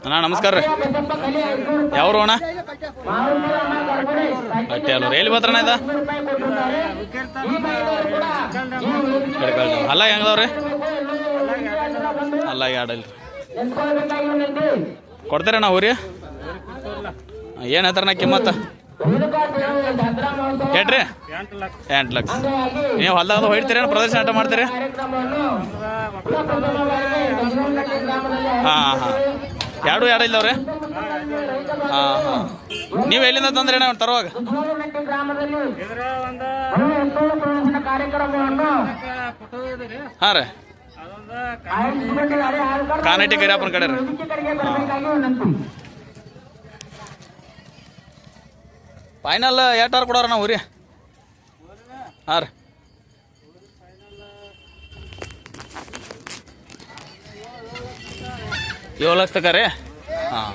ಅಣ್ಣ ನಮಸ್ಕಾರ ರೀ. ಯಾವ್ರು ಅಣ್ಣ? ಅಟ್ಟೆ ಅಲ್ಲ ಎಲ್ಲಿ ಬತ್ರಣ್ಣ ಇದು? ಅಲ್ಲ ಹೆಂಗದವ್ರಿ? ಅಲ್ಲ ಎರಡಲ್ರಿ ಕೊಡ್ತೀರಣ್ಣ ಊರಿ? ಏನು ಹೇಳ್ತಾರಣ್ಣ ಕಿಮ್ಮತ್ತ? ಕೇಳ್ರಿ 8 ಲಕ್ಷ. ನೀವು ಹೊಲ್ದಾಗ ಹೊಯ್ತೀರೇನು ಪ್ರದರ್ಶನ ಆಟ ಮಾಡ್ತೀರಿ? ಹಾಂ ಹಾಂ ಎರಡು ಇಲ್ಲವ್ರಿ? ಹಾಂ ಹಾಂ ನೀವು ಎಲ್ಲಿಂದ ತಂದ್ರಿ ಅಣ್ಣ ತರುವಾಗ? ಹಾಂ ರೀ ಕಾನಟ್ಟಿ ಕರಿಯಪ್ಪನ ಕಡೆ ರೀ. ಫೈನಲ್ ಏಟಾರು ಕೊಡೋರ ನಾವು ಊರಿ? ಹಾಂ ರೀ 7 ಲಕ್ಷ ತಕ ರೀ. ಹಾಂ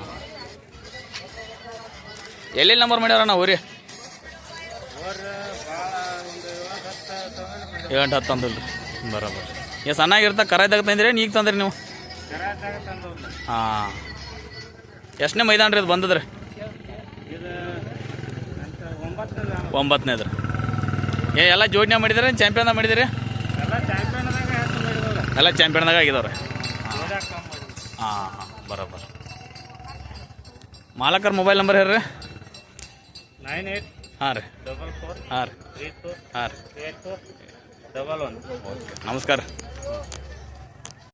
ಎಲ್ಲೆಲ್ಲಿ ನಂಬರ್ ಮಾಡ್ಯಾರ ನಾವು ಊರಿ? 8-10 ಅಂದಿಲ್ಲ ರೀ. ಬರೋಬರ್. ಈಗ ಸಣ್ಣಾಗಿರ್ತಾ ಕರಾಯ್ದಾಗ ತಂದಿರಿ ಈಗ ತಂದ್ರಿ ನೀವು? ಹಾಂ ಎಷ್ಟನೇ ಮೈದಾನ ರೀ ಇದು ಬಂದದ್ರಿ? 9ನೇದು ರೀ. ಎಲ್ಲ ಜೋಡಣೆ ಮಾಡಿದಾರೆ ಚಾಂಪಿಯನ್ದಾಗ ಮಾಡಿದಿರಿ? ಎಲ್ಲ ಚಾಂಪಿಯನ್ದಾಗ ಆಗಿದಾವ್ರಿ. ಹಾಂ ಹಾಂ ಬರೋಬರ್. ಮಾಲಕರ ಮೊಬೈಲ್ ನಂಬರ್ ಹೇಳ್ರಿ? 98 ಹಾಂ ರೀ 44 ಹಾಂ ರೀ 34 ಹಾಂ ರೀ 84 11. ಓಕೆ ನಮಸ್ಕಾರ.